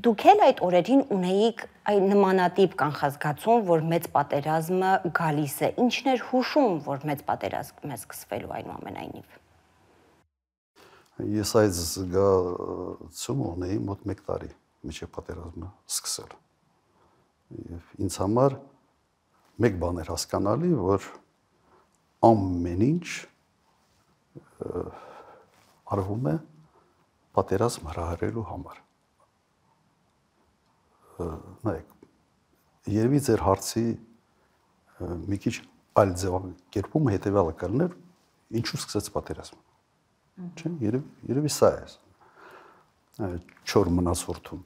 դուք էլ այդ օրերին ունեիք այն նմանատիպ կանխազգացում, որ մեծ պատերազմը գալիս է։ Ինչն էր հուշում, որ մեծ պատերազմ է սկսվելու այնուամենայնիվ։ Ես այդ զգացումը ունեի մոտ 1 տարի մինչև պատերազմը սկսել։ Եվ ինձ համար մեկ բան էր հասկանալի, որ ամեն ինչ արվում է պատերազմ հրահրելու համար։ Նայեք, երևի ձեր հարցի մի քիչ այլ ձևակերպումը հետևյալը կլիներ, ինչու սկսեց պատերազմը։ Չէ՞, երևի սա է։ Չոր մնացորդում։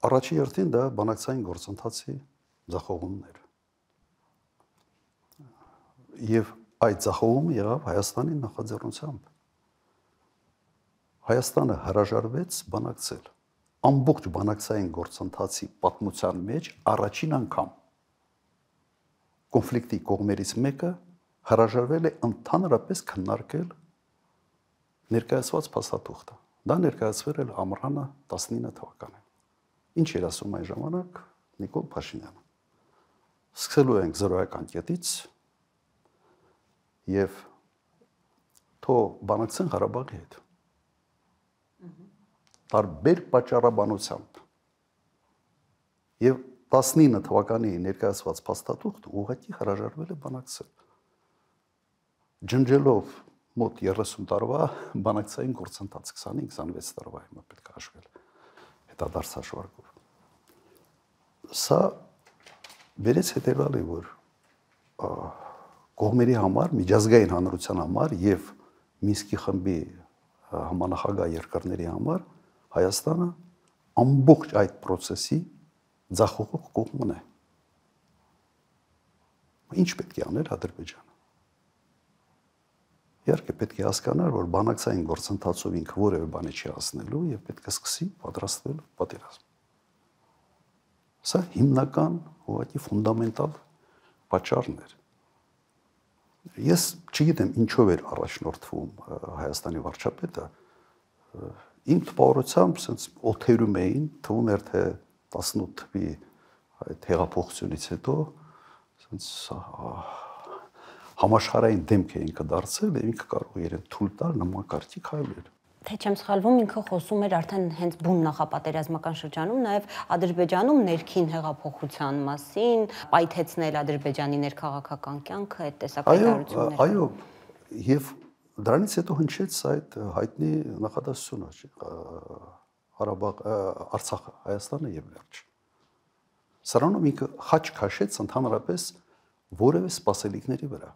Առաջի հերթին դա բանակցային գործընթացի ձախողումներ։ Եվ այդ ձախողումը եղավ Հայաստանի նախաձեռնությամբ։ Հայաստանը հրաժարվեց բանակցել։ Ամբողջ բանակցային գործընթացի պատմության մեջ առաջին անգամ կոնֆլիկտի կողմերից մեկը հրաժարվել է ընդհանրապես քննարկել ներկայացված փաստաթուղթը։ Դա ներկայացվել էր ամռանը 19 թվականին։ Ինչ էր ասում այն ժամանակ Նիկոլ Փաշինյանը։ Սկսելու ենք զրոյական կետից եւ թող բանակցեն Ղարաբաղի հետ։ Տարբեր պատճառաբանությամբ։ Եվ 19 թվականի ներկայացված փաստաթուղթը ուղղակի հրաժարվել է բանակցել։ Ջնջելով մոտ 30 տարվա բանակցային գործընթաց 25-26 տարվա հիմա պետք է հաշվել հետադարձ հաշվարկով։ Սա վերեց հետևյալի, որ կողմերի համար, միջազգային հանրության համար եւ Մինսկի խմբի համանախագահ երկրների համար Հայաստանը ամբողջ այդ process-ի ձախողող կողմն է։ Ինչ պետք է անել Ադրբեջանը։ Իհարկե պետք է հասկանալ, որ բանակցային գործընթացով ինքը որևէ բանի չի հասնելու եւ պետք է սկսի պատրաստվել պատերազմ։ Սա հիմնական, ուղղակի ֆունդամենտալ պատճառն էր։ Ես չգիտեմ ինչով էր առաջնորդվում Հայաստանի վարչապետը, իմ տպավորությամբ sense օթերում էին, թվում էր թե 18 թվականի այդ հեղափոխությունից հետո sense համաշխարհային դեմք է ինքը դարձել եւ ինքը կարող է իրեն թույլ տալ նման կարգի քայլեր։ Թե չեմ սխալվում, ինքը խոսում էր արդեն հենց բուն նախապատերազմական շրջանում, նաև Ադրբեջանում ներքին հեղափոխության մասին, պայթեցնել Ադրբեջանի ներքաղաքական կյանքը, այդ տեսակետարությունները։ Այո, եւ դրանից հետո հնչեց այդ հայտնի նախադասությունը, Ղարաբաղ, Արցախը, Հայաստանը եւ վերջ։ Սրանում ինքը խաչ քաշեց ընդհանրապես որևէ սպասելիքների վրա։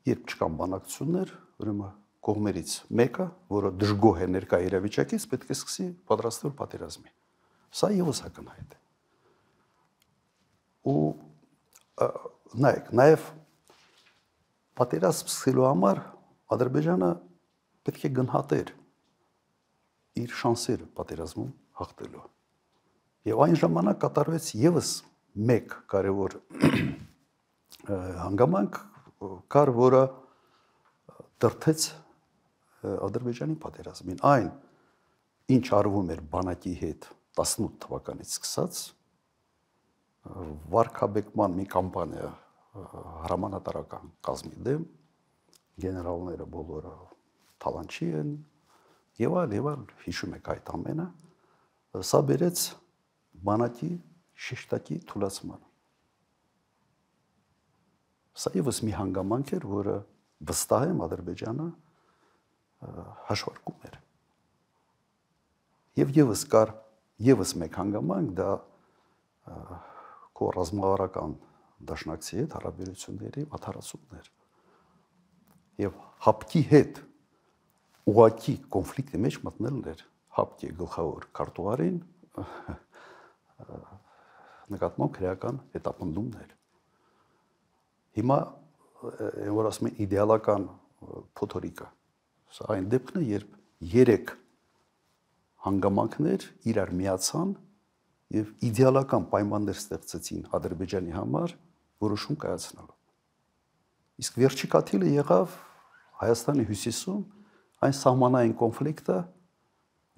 Երբ չկան բանակցություններ, ուրեմն կողմերից մեկը, որը դժգոհ է ներկա իրավիճակից, պետք է սկսի պատրաստվել պատերազմի։ Սա եւս ակնհայտ է։ Ու նայեք, նաեւ պատերազմ սկսելու համար Ադրբեջանը պետք է գնահատեր իր շանսերը պատերազմում հաղթելու։ Եվ այն ժամանակ կատարվեց եւս մեկ կարևոր հանգամանք, կար, որը դրդեց Ադրբեջանի պատերազմին։ Այն, ինչ արվում էր բանակի հետ 18 թվականից սկսած, վարկաբեկման մի կամպանիա հրամանատարական կազմի դեմ, գեներալները բոլորը թալանչի են, եւ այլ, հիշում եք այդ ամենը, սա բերեց բանակի շեշտակի թուլացման։ Սա եւս մի հանգամանք էր, որը վստահ եմ Ադրբեջանը հաշվարկում էր։ Եվ եւս կար եւս մեկ հանգամանք, դա քո ռազմավարական դաշնակցի հետ հարաբերությունների մաթարացումն էր։ Եվ հապկի հետ ուղղակի կոնֆլիկտի մեջ մտնելն էր հապկի գլխավոր քարտուղարին նկատմամբ քրեական հետապնդումներ։ Հիմա որ ասում են իդեալական փոթորիկը, սա այն դեպքն է, երբ 3 հանգամանքներ իրար միացան եւ իդեալական պայմաններ ստեղծեցին Ադրբեջանի համար որոշում կայացնելու։ Իսկ վերջի կաթիլը եղավ Հայաստանի հյուսիսում այն սահմանային կոնֆլիկտը,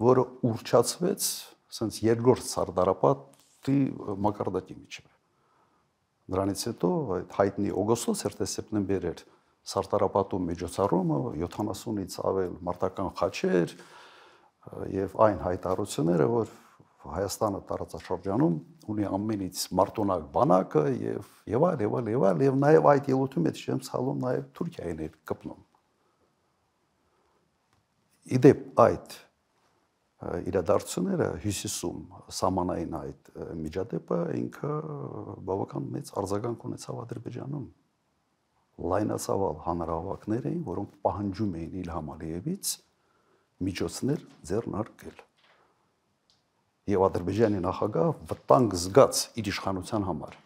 որը ուրճացվեց ասենց երկրորդ սարդարապետի մակարդակի միջև։ Դրանից հետո այդ հայտնի օգոստոս էր թե սեպտեմբեր էր սարտարապատում միջոցառումը 70-ից ավել մարտական խաչեր եւ այն հայտարարությունները, որ Հայաստանը տարածաշրջանում ունի ամենից մարտոնակ բանակը եւ այլ եւ նաեւ այդ ելույթում եթե չեմ ցալում նաեւ Թուրքիային էր կպնում։ Իդեպ այդ իրադարձությունները հյուսիսում սահմանային այդ միջադեպը ինքը բավական մեծ արձագանք ունեցավ Ադրբեջանում։ Լայնածավալ հանրահավաքներ էին, որոնք պահանջում էին Իլհամ Ալիևից միջոցներ ձեռնարկել։ Եվ Ադրբեջանի նախագահ վտանգ զգաց իր իշխանության համար։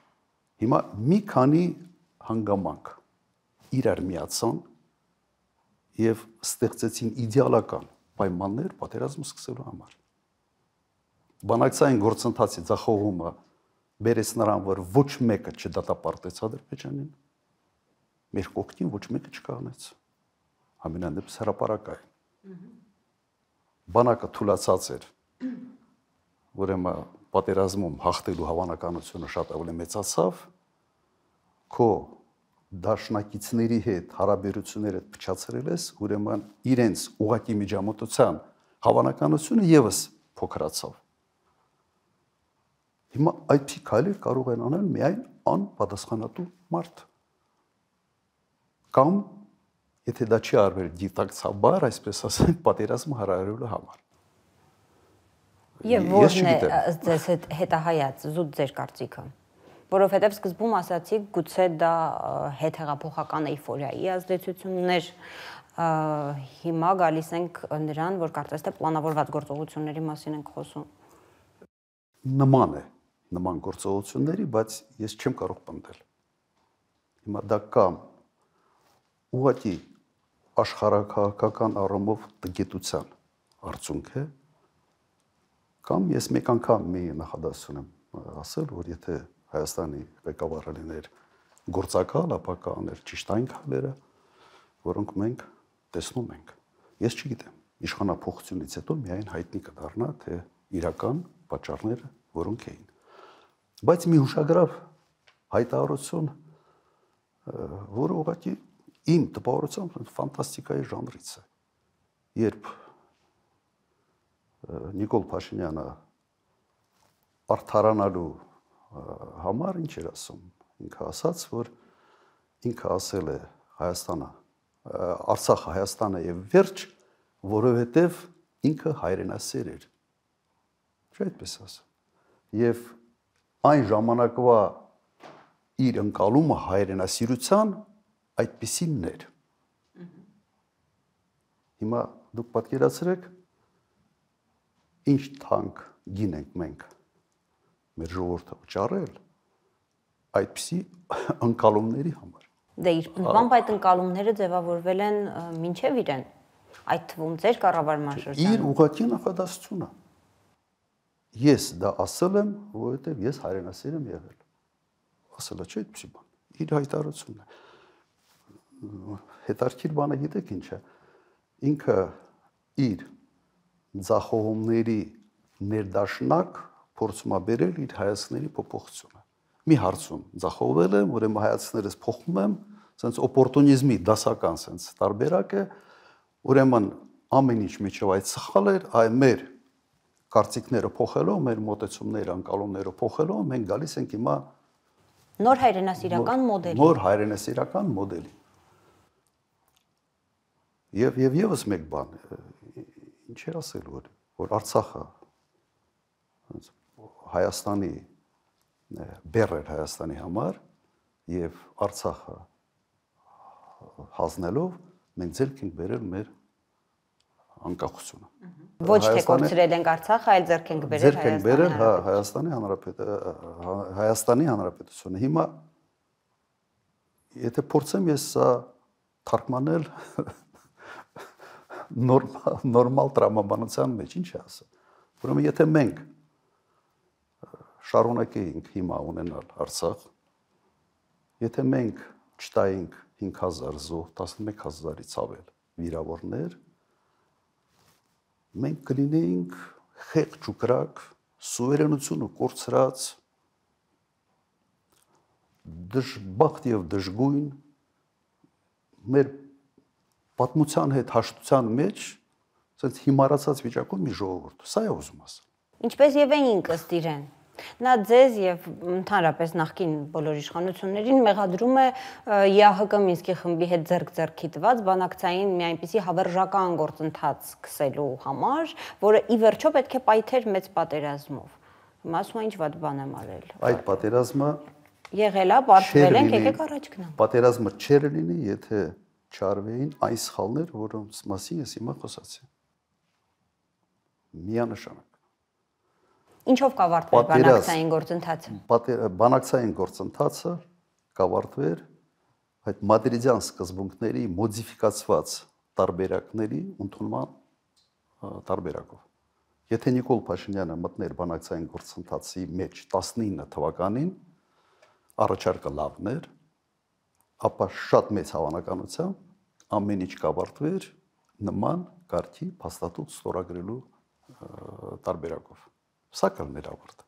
Հիմա մի քանի հանգամանք իրար միացան եւ ստեղծեցին իդեալական պայմաններ պատերազմը սկսելու համար։ Բանակցային գործընթացի ձախողումը բերեց նրան, որ ոչ մեկը չդատապարտեց Ադրբեջանին, մեր կողքին ոչ մեկը չկանգնեց։ Ամենանդեպս հրապարակային։ Բանակը թուլացած էր, ուրեմն պատերազմում հաղթելու հավանականությունը շատ ավելի մեծացավ, քո դաշնակիցների հետ հարաբերությունները փչացրել ես, ուրեմն իրենց ուղակի միջամտության հավանականությունը եւս փոքրացավ։ Հիմա այդ քայլեր կարող են անել միայն անպատասխանատու մարդ։ Կամ եթե դա չի արվել դիտակցաբար, այսպես ասենք, պատերազմը հարարելու համար։ Եվ որն է ձեզ հետ հետահայաց զուտ ձեր կարծիքը, որովհետև սկզբում ասացիք գուցե դա հետհեղափոխական էյֆորիայի ազդեցություններ, հիմա գալիս ենք նրան, որ կարծես թե պլանավորված գործողությունների մասին ենք խոսում։ Նման է, նման գործողությունների, բայց ես չեմ կարող պնդել։ Հիմա դա կամ ուղղակի աշխարհակահաղական առումով տգետության արդյունք է, կամ ես մեկ անգամ մի նախադասություն եմ ասել, որ եթե Հայաստանի ղեկավարը լիներ գործակալ, ապա կաներ ճիշտ այն քայլերը, որոնք մենք տեսնում ենք։ Ես չգիտեմ, իշխանափոխությունից հետո միայն հայտնի կդառնա, թե իրական պատճառները որոնք էին։ Բայց մի հուշագրավ հայտարարություն, որը ուղղակի իմ տպավորությամբ ֆանտաստիկայի ժանրից է։ Երբ Նիկոլ Փաշինյանը արդարանալու համար ինչ էր ասում, ինքը ասաց, որ ինքը ասել է Հայաստանը, Արցախը Հայաստանը եւ վերջ, որովհետեւ ինքը հայրենասեր էր։ Չէ՞ այդպես ասում։ Եվ այն ժամանակվա իր ընկալումը հայրենասիրության այդպիսինն էր։ Հիմա դուք պատկերացրեք ինչ թանկ գին ենք մենք մեր ժողովուրդը վճարել այդպիսի ընկալումների համար։ Դե իր բամբ այդ ընկալումները ձևավորվել են մինչև իրեն, այդ թվում ձեր կառավարման շրջանում։ Իր ուղղակի նախադասությունը։ Ես դա ասել եմ, որովհետև ես հայրենասեր եմ եղել։ Ասել է, չէ՞ այդպիսի բան։ Իր հայտարարությունն է։ Հետարքիր բանը գիտեք ինչ է։ Ինքը իր ձախողումների ներդաշնակ փորձում է բերել իր հայացքների փոփոխությունը։ Մի հարցում ձախողվել եմ, ուրեմն հայացքներս փոխում եմ, ասենց օպորտունիզմի դասական ասենց տարբերակ է, ուրեմն ամեն ինչ միջով այդ սխալ էր, այ մեր կարծիքները փոխելով, մեր մոտեցումները, անկալումները փոխելով, մենք գալիս ենք հիմա նոր հայրենասիրական մոդելի։ Նոր հայրենասիրական մոդելի։ Եվ եւս մեկ բան, ինչ էր ասել, որ Արցախը Հայաստանի բեռ էր Հայաստանի համար եւ Արցախը հանձնելով մենք ձեռք ենք բերել մեր անկախությունը։ Ոչ թե կորցրել ենք Արցախը, այլ ձեռք ենք բերել Հայաստանի Հանրապետությունը։ Հիմա եթե փորձեմ ես սա թարգմանել նորմալ տրամաբանության մեջ, ինչ է ասա։ Ուրեմն եթե մենք շարունակեինք հիմա ունենալ Արցախ, եթե մենք չտայինք 5000 զոհ, 11000-ից ավել վիրավորներ, մենք կլինեինք խեղճ ու կրակ, սուվերենությունը կորցրած, դժբախտ եւ դժգույն, մեր պատմության հետ հաշտության մեջ, ասենց հիմարացած վիճակում մի ժողովուրդ։ Սա է ուզում ասել։ Ինչպես եւ էինք ըստ իրեն։ Նա ձեզ եւ ընդհանրապես նախկին բոլոր իշխանություններին մեղադրում է ԵԱՀԿ Մինսկի խմբի հետ ձեռք-ձեռքի տված բանակցային մի այնպիսի հավերժական գործընթաց սկսելու համար, որը ի վերջո պետք է պայթեր մեծ պատերազմով։ Հիմա ասում են ինչ վատ բան եմ արել։ Այդ պատերազմը եղել է, պարտվել ենք, եկեք առաջ գնանք։ Պատերազմը չէր լինի, եթե չարվեին այն սխալներ, որոնց մասին ես հիմա խոսացի։ Միանշանակ։ Ինչով կավարտվեր բանակցային գործընթացը։ Բանակցային գործընթացը կավարտվեր այդ մադրիդյան սկզբունքների մոդիֆիկացված տարբերակների ընդունման տարբերակով։ Եթե Նիկոլ Փաշինյանը մտներ բանակցային գործընթացի մեջ 19 թվականին, առաջարկը լավն էր, ապա շատ մեծ հավանականությամբ ամեն ինչ կավարտվեր նման կարգի փաստաթուղթ ստորագրելու տարբերակով։ Սա կլներ ավարտը։